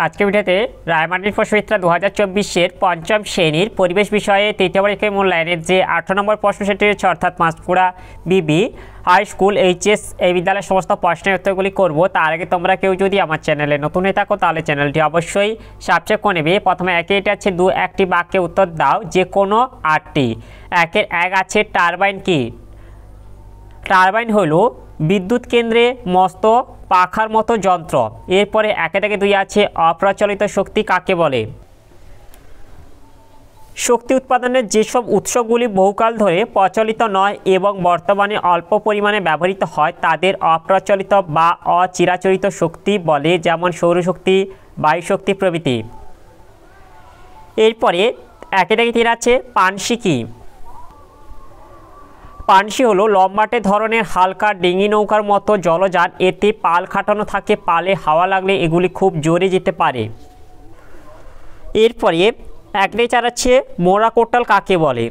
আজকে ভিডিওতে রায়মার্টিন প্রশ্নবিচিত্রা 2024-এর পঞ্চম শ্রেণীর পরিবেশ বিষয়ে তৃতীয় পরীক্ষায় মূল্যায়নের যে 18 নম্বর প্রশ্ন সেটি হচ্ছে অর্থাৎ মাছকুড়া বিবি হাই স্কুল এইচএস এই বিদ্যালয়ের সমস্ত প্রশ্নের উত্তরগুলি করব। তার আগে তোমরা কেউ যদি আমার চ্যানেলে নতুন হয়ে থাকো তাহলে চ্যানেলটি অবশ্যই সাবস্ক্রাইব করে নেবে। প্রথমে এটা আছে একটি বাক্যে উত্তর দাও যে কোনো 8টি। একের এক আছে টারবাইন কি? টারবাইন হলো বিদ্যুৎ কেন্দ্রে মস্ত পাখার মতো যন্ত্র। এরপরে একে থেকে 2 আছে অপ্রচলিত শক্তি কাকে বলে? শক্তি উৎপাদনের যেসব উৎসগুলি বহুকাল ধরে প্রচলিত নয় এবং বর্তমানে অল্প পরিমাণে ব্যবহৃত হয় তাদের অপ্রচলিত বা অচিরাচরিত শক্তি বলে, যেমন সৌরশক্তি, বায়ুশক্তি প্রভৃতি। এরপরে একে থেকে 3 আছে পানসি কি? পানসি হলো লম্বাটে ধরনের হালকা ডিঙি নৌকার মতো জলযান। এতে পাল খাটানো থাকে, পালে হাওয়া লাগলে এগুলি খুব জোরে যেতে পারে। এরপরে 1 থেকে 4 আছে মোরা কোটাল কাকে বলে?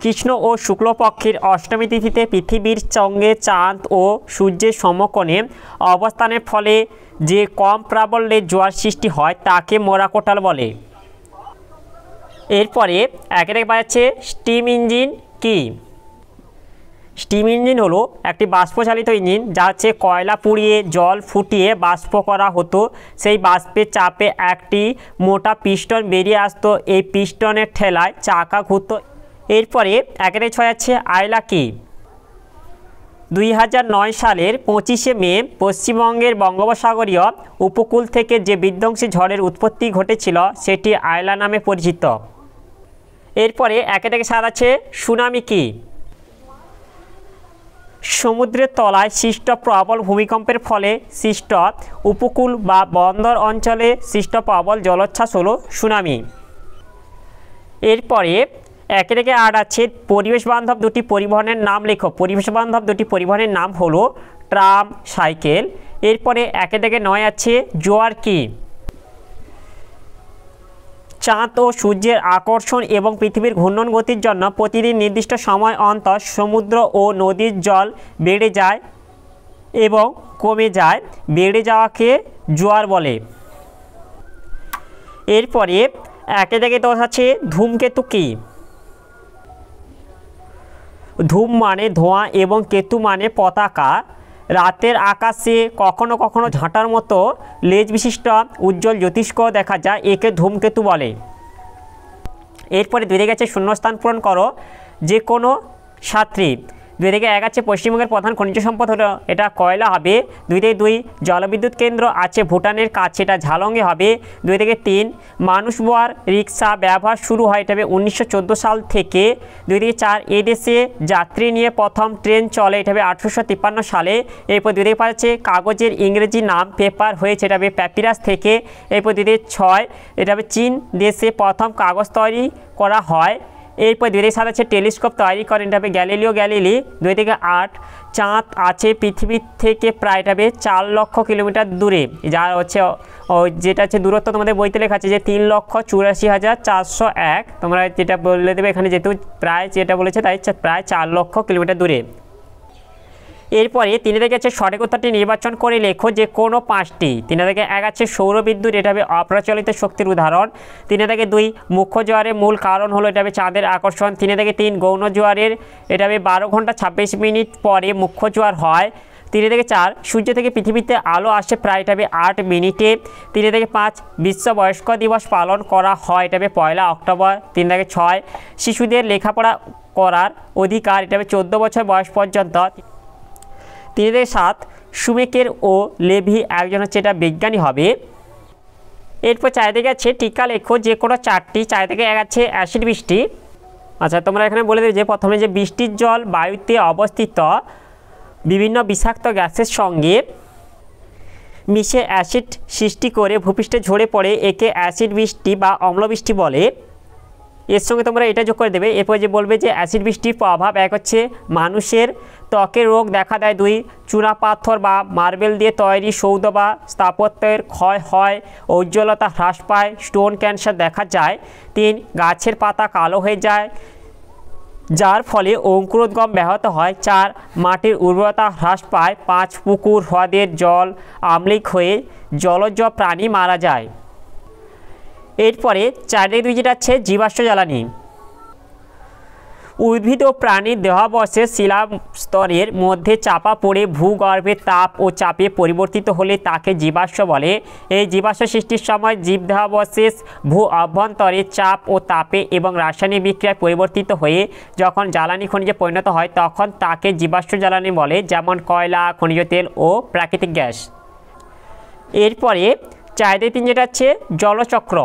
কৃষ্ণ ও শুক্লপক্ষের অষ্টমী তিথিতে পৃথিবীর সঙ্গে চাঁদ ও সূর্যের সমকোণে অবস্থানের ফলে যে কম প্রাবল্যে জোয়ার সৃষ্টি হয় তাকে মোরা কোটাল বলে। এরপরে 1 থেকে 5 আছে স্টিম ইঞ্জিন কি? স্টিম ইঞ্জিন হলো একটি বাষ্পচালিত ইঞ্জিন যা হচ্ছে কয়লা পুড়িয়ে জল ফুটিয়ে বাষ্প করা হতো। সেই বাষ্পের চাপে একটি মোটা পিস্টন বেরিয়ে আসতো, এই পিস্টনের ঠেলায় চাকা ঘুরত। এরপরে 1 থেকে 6 আছে আয়লা কি? 2009 সালের 25শে মে পশ্চিমবঙ্গের বঙ্গোপসাগরীয় উপকূল থেকে যে বিধ্বংসী ঝড়ের উৎপত্তি ঘটেছিল সেটি আয়লা নামে পরিচিত। এরপরে 1 থেকে 7 আছে সুনামি কি? সমুদ্রের তলায় সৃষ্ট প্রবল ভূমিকম্পের ফলে সৃষ্ট উপকূল বা বন্দর অঞ্চলে সৃষ্ট প্রবল জলোচ্ছ্বাস হলো সুনামি। এরপরে 1 থেকে 8 আছে পরিবেশ বান্ধব 2টি পরিবহনের নাম লেখো। পরিবেশ বান্ধব 2টি পরিবহনের নাম হলো ট্রাম, সাইকেল। এরপরে 1 থেকে 9 আছে জোয়ার কি? চাঁদ ও সূর্যের আকর্ষণ এবং পৃথিবীর ঘূর্ণন গতির জন্য প্রতিদিন নির্দিষ্ট সময় অন্তর সমুদ্র ও নদীর জল বেড়ে যায় এবং কমে যায়, বেড়ে যাওয়াকে জোয়ার বলে। এরপরে 1 থেকে 10 আছে ধূমকেতু কি? ধূম মানে ধোঁয়া এবং কেতু মানে পতাকা। রাতের আকাশে কখনো কখনো ঝাঁটার মতো লেজ বিশিষ্ট উজ্জ্বল জ্যোতিষ্ক দেখা যায়, একে ধূমকেতু বলে। এরপরে 2 থেকে আছে শূন্যস্থান পূরণ করো যে কোনো 7টি। 2 থেকে 1 আছে পশ্চিমবঙ্গের প্রধান খনিজ সম্পদ হলো এটা কয়লা হবে। 2 থেকে 2 জলবিদ্যুৎ কেন্দ্র আছে ভুটানের কাছে, এটা ঝালংয়ে হবে। 2 থেকে 3 মানুষ বোয়ার রিক্সা ব্যবহার শুরু হয়, এটা হবে 1914 সাল থেকে। 2 থেকে 4 এই দেশে যাত্রী নিয়ে প্রথম ট্রেন চলে, এটা হবে 1853 সালে। এরপর 2 থেকে 5 আছে কাগজের ইংরেজি নাম পেপার হয়েছে, এটা হবে প্যাপিরাস থেকে। এরপর 2 থেকে 6 এটা হবে চীন দেশে প্রথম কাগজ তৈরি করা হয়। এরপর 2 থেকে 7 আছে টেলিস্কোপ তৈরি করেন, এটা হবে গ্যালিলিও গ্যালিলি। 2 থেকে 8 চাঁদ আছে পৃথিবী থেকে প্রায় এটা হবে 4 লক্ষ কিলোমিটার দূরে, যা হচ্ছে যেটা হচ্ছে দূরত্ব তোমাদের বইতে লেখা আছে যে 3,84,401। তোমরা যেটা বলে দেবে এখানে, যেহেতু প্রায় যেটা বলেছে তাই প্রায় 4 লক্ষ কিলোমিটার দূরে। এরপরে 3 থেকে আছে সঠিক উত্তরটি নির্বাচন করে লেখো যে কোনো 5টি। 3 থেকে 1 আছে সৌরবিদ্যুৎ, এটা হবে অপ্রচলিত শক্তির উদাহরণ। 3 থেকে 2 মুখ্য জোয়ারের মূল কারণ হলো এটা হবে চাঁদের আকর্ষণ। 3 থেকে 3 গৌণ জোয়ারের এটা হবে 12 ঘন্টা 26 মিনিট পরে মুখ্য জোয়ার হয়। 3 থেকে 4 সূর্য থেকে পৃথিবীতে আলো আসে প্রায় এটা হবে 8 মিনিটে। 3 থেকে 5 বিশ্ব বয়স্ক দিবস পালন করা হয়, এটা হবে 1 অক্টোবর। 3 থেকে 6 শিশুদের লেখাপড়া করার অধিকার, এটা হবে 14 বছর বয়স পর্যন্ত। 3 থেকে 7 সুমেকের ও লেভি একজন হচ্ছে এটা বিজ্ঞানী হবে। এরপর 4 থেকে আছে টিকা লেখো যে কোনো 4টি। 4 থেকে 1 আছে অ্যাসিড বৃষ্টি। আচ্ছা, তোমরা এখানে বলে দেবে যে প্রথমে যে বৃষ্টির জল বায়ুতে অবস্থিত বিভিন্ন বিষাক্ত গ্যাসের সঙ্গে মিশে অ্যাসিড সৃষ্টি করে ভূপৃষ্ঠে ঝরে পড়ে, একে অ্যাসিড বৃষ্টি বা অম্লবৃষ্টি বলে। এর সঙ্গে তোমরা এটা যোগ করে দেবে। এরপর যে বলবে যে অ্যাসিড বৃষ্টির প্রভাব 1 হচ্ছে মানুষের ত্বকের রোগ দেখা দেয়। 2 চুনাপাথর বা মার্বেল দিয়ে তৈরি সৌধ বা স্থাপত্যের ক্ষয় হয়, উজ্জ্বলতা হ্রাস পায়, স্টোন ক্যান্সার দেখা যায়। 3 গাছের পাতা কালো হয়ে যায়। যার ফলে অঙ্কুরোদ্গম ব্যাহত হয়। 4 মাটির উর্বরতা হ্রাস পায়। 5 পুকুর হ্রদের জল আম্লিক হয়ে জলজ প্রাণী মারা যায়। এরপরে 4-2 যেটা আছে জীবাশ্ম জ্বালানি। উদ্ভিদ ও প্রাণীর দেহাবশেষ শিলাস্তরের মধ্যে চাপা পড়ে ভূগর্ভের তাপ ও চাপে পরিবর্তিত হলে তাকে জীবাশ্ম বলে। এই জীবাশ্ম সৃষ্টির সময় জীবদেহাবশেষ ভূ অভ্যন্তরে চাপ ও তাপে এবং রাসায়নিক বিক্রিয়ায় পরিবর্তিত হয়ে যখন জ্বালানি খনিজে পরিণত হয় তখন তাকে জীবাশ্ম জ্বালানি বলে, যেমন কয়লা, খনিজ তেল ও প্রাকৃতিক গ্যাস। এরপরে 4-3 যেটা আছে জলচক্র।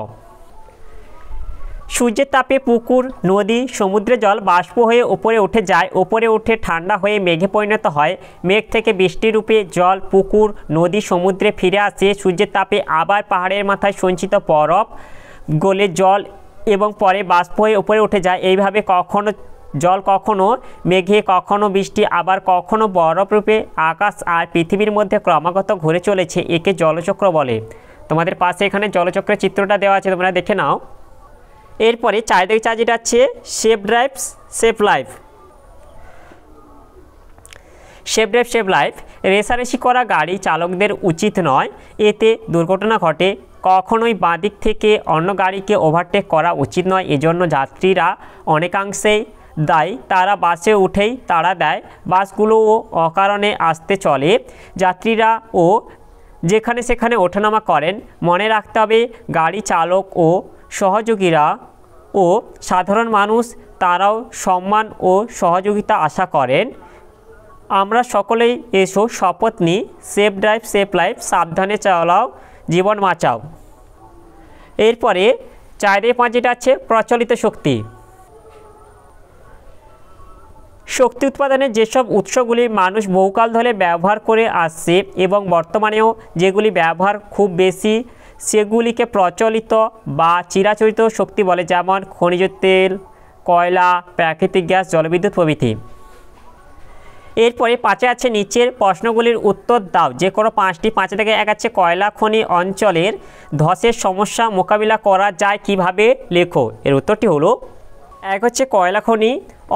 সূর্যের তাপে পুকুর, নদী, সমুদ্রের জল বাষ্প হয়ে উপরে উঠে যায়। উপরে উঠে ঠান্ডা হয়ে মেঘে পরিণত হয়। মেঘ থেকে বৃষ্টি রূপে জল পুকুর, নদী, সমুদ্রে ফিরে আসে। সূর্যের তাপে আবার পাহাড়ের মাথায় সঞ্চিত বরফ গলে জল এবং পরে বাষ্প হয়ে উপরে উঠে যায়। এইভাবে কখনো জল, কখনো মেঘে, কখনো বৃষ্টি, আবার কখনো বরফ রূপে আকাশ আর পৃথিবীর মধ্যে ক্রমাগত ঘুরে চলেছে। একে জলচক্র বলে। তোমাদের পাশে এখানে জলচক্রের চিত্রটা দেওয়া আছে, তোমরা দেখে নাও। এরপরে 4-4 যেটা আছে safe drive safe life. Safe drive safe life. রেষারেষি করা গাড়ি চালকদের উচিত নয়, এতে দুর্ঘটনা ঘটে। কখনোই বাঁ দিক থেকে অন্য গাড়িকে ওভারটেক করা উচিত নয়। এজন্য যাত্রীরা অনেকাংশেই দায়ী। তারা বাসে উঠেই তাড়া দেয়। বাসগুলোও অকারণে আসতে চলে। যাত্রীরা ও যেখানে সেখানে ওঠানামা করেন। মনে রাখতে হবে গাড়ি চালক ও সহযোগীরা ও সাধারণ মানুষ তারাও সম্মান ও সহযোগিতা আশা করেন। আমরা সকলেই এসো শপথ নিই, সেফ ড্রাইভ সেফ লাইফ, সাবধানে চালাও, জীবন বাঁচাও। এরপরে 4-5 যেটা আছে প্রচলিত শক্তি। শক্তি উৎপাদনের যেসব উৎসগুলি মানুষ বহুকাল ধরে ব্যবহার করে আসছে এবং বর্তমানেও যেগুলি ব্যবহার খুব বেশি সেগুলিকে প্রচলিত বা চিরাচরিত শক্তি বলে, যেমন খনিজ তেল, কয়লা, প্রাকৃতিক গ্যাস, জলবিদ্যুৎ প্রভৃতি। এরপরে 5 আছে নিচের প্রশ্নগুলির উত্তর দাও। যে কোনো 5টি। 5 থেকে 1 আছে কয়লা খনি অঞ্চলের ধসের সমস্যা মোকাবিলা করা যায় কিভাবে, লেখো। এর উত্তরটি হলো 1 হচ্ছে কয়লা খনি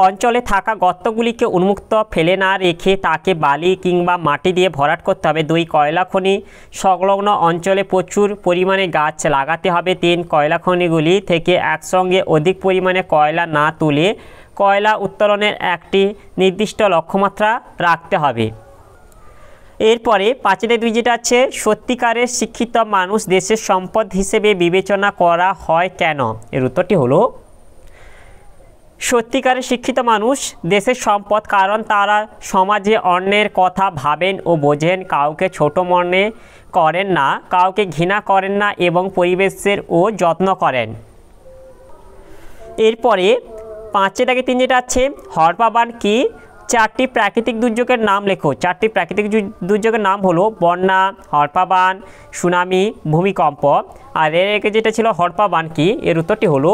অঞ্চলে থাকা গর্তগুলিকে উন্মুক্ত ফেলে না রেখে তাকে বালি কিংবা মাটি দিয়ে ভরাট করতে হবে। 2 কয়লা খনি সংলগ্ন অঞ্চলে প্রচুর পরিমাণে গাছ লাগাতে হবে। 3 কয়লা খনিগুলি থেকে একসঙ্গে অধিক পরিমাণে কয়লা না তুলে কয়লা উত্তোলনের একটি নির্দিষ্ট লক্ষ্যমাত্রা রাখতে হবে। এরপরে 5-2 যেটা আছে সত্যিকারের শিক্ষিত মানুষ দেশের সম্পদ হিসেবে বিবেচনা করা হয় কেন। এর উত্তরটি হলো সত্যিকারের শিক্ষিত মানুষ দেশের সম্পদ, কারণ তারা সমাজে অন্যের কথা ভাবেন ও বোঝেন, কাউকে ছোট মনে করেন না, কাউকে ঘৃণা করেন না এবং পরিবেশের ও যত্ন করেন। এরপরে 5-3 যেটা আছে হড়পা বান কি। 4টি প্রাকৃতিক দুর্যোগের নাম লেখো। 4টি প্রাকৃতিক দুর্যোগের নাম হলো বন্যা, হড়পা বান, সুনামি, ভূমিকম্প। আর এর আগে যেটা ছিল হড়পা বান কি, এর উত্তরটি হলো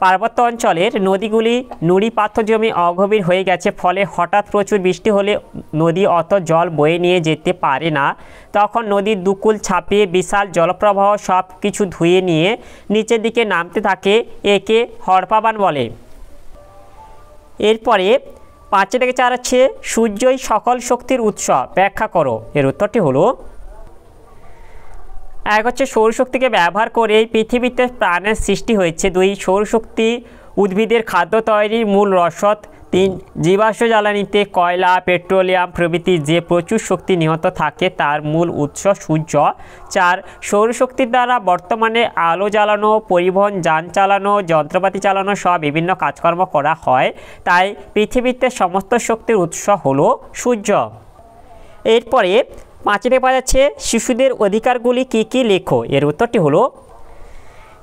পার্বত্য অঞ্চলের নদীগুলি নুড়ি পাথর জমে অগভীর হয়ে গেছে, ফলে হঠাৎ প্রচুর বৃষ্টি হলে নদী অত জল বয়ে নিয়ে যেতে পারে না। তখন নদীর দুকুল ছাপিয়ে বিশাল জলপ্রবাহ সব কিছু ধুয়ে নিয়ে নিচের দিকে নামতে থাকে। একে হড়পাবান বলে। এরপরে 5-4 আছে সূর্যই সকল শক্তির উৎস, ব্যাখ্যা করো। এর উত্তরটি হলো 1 হচ্ছে সৌরশক্তিকে ব্যবহার করে পৃথিবীতে প্রাণের সৃষ্টি হয়েছে। 2 সৌরশক্তি উদ্ভিদের খাদ্য তৈরির মূল রসদ। 3 জীবাশ্ম জ্বালানিতে কয়লা, পেট্রোলিয়াম প্রভৃতি যে প্রচুর শক্তি নিহত থাকে তার মূল উৎস সূর্য। 4 সৌরশক্তির দ্বারা বর্তমানে আলো জ্বালানো, পরিবহন, যান চালানো, যন্ত্রপাতি চালানো সহ বিভিন্ন কাজকর্ম করা হয়। তাই পৃথিবীতে সমস্ত শক্তির উৎস হলো সূর্য। এরপরে 5 আছে শিশুদের অধিকারগুলি কি কি, লেখো। এর উত্তরটি হলো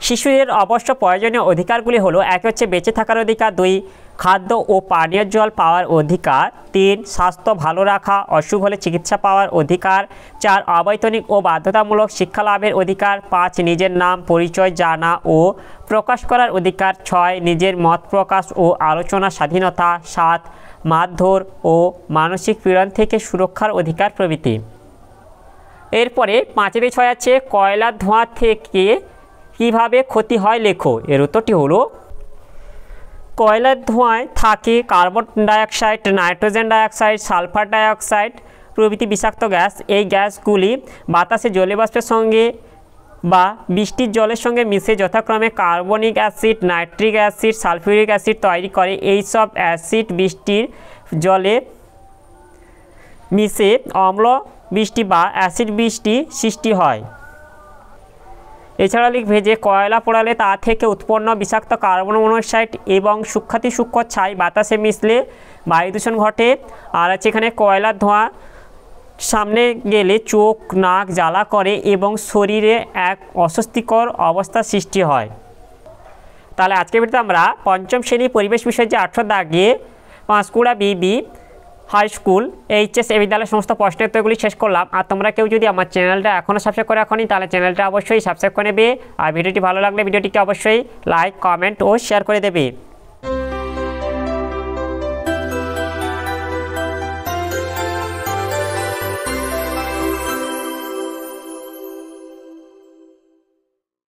শিশুদের অবশ্য প্রয়োজনীয় অধিকারগুলি হলো 1 হচ্ছে বেঁচে থাকার অধিকার, 2 খাদ্য ও পানীয় জল পাওয়ার অধিকার, 3 স্বাস্থ্য ভালো রাখা, অসুখ হলে চিকিৎসা পাওয়ার অধিকার, 4 অবৈতনিক ও বাধ্যতামূলক শিক্ষা লাভের অধিকার, 5 নিজের নাম পরিচয় জানা ও প্রকাশ করার অধিকার, 6 নিজের মত প্রকাশ ও আলোচনার স্বাধীনতা, 7 মারধর ও মানসিক পীড়ন থেকে সুরক্ষার অধিকার প্রভৃতি। এরপরে 5-6 আছে কয়লার ধোঁয়া থেকে কিভাবে ক্ষতি হয়, লেখো। এর উত্তরটি হলো কয়লার ধোঁয়ায় থাকে carbon dioxide, nitrogen dioxide, sulphur dioxide প্রভৃতি বিষাক্ত গ্যাস। এই গ্যাসগুলি বাতাসে জলীয় বাষ্পের সঙ্গে বা বৃষ্টির জলের সঙ্গে মিশে যথাক্রমে carbonic acid, nitric acid, sulphuric acid তৈরি করে। এইসব অ্যাসিড বৃষ্টির জলে মিশে অম্ল বৃষ্টি বা অ্যাসিড বৃষ্টি সৃষ্টি হয়। এছাড়া লিখবে যে কয়লা পোড়ালে তা থেকে উৎপন্ন বিষাক্ত কার্বন মনোক্সাইড এবং সূক্ষ্ম ছাই বাতাসে মিশলে বায়ু দূষণ ঘটে। আর আছে এখানে কয়লার ধোঁয়া সামনে গেলে চোখ নাক জ্বালা করে এবং শরীরে এক অস্বস্তিকর অবস্থার সৃষ্টি হয়। তাহলে আজকের ভিডিওতে আমরা পঞ্চম শ্রেণী পরিবেশ বিষয়ে যে 800 দাগে পাঁশকুড়া বিবি হাই স্কুল এইচএস এ বিদ্যালয়ের সমস্ত প্রশ্নের উত্তরগুলি শেষ করলাম। আর তোমরা কেউ যদি আমার চ্যানেলটা এখনও সাবস্ক্রাইব করে রাখোনি তাহলে চ্যানেলটা অবশ্যই সাবস্ক্রাইব করে নেবে। আর ভিডিওটি ভালো লাগলে ভিডিওটিকে অবশ্যই লাইক, কমেন্ট ও শেয়ার করে দেবে।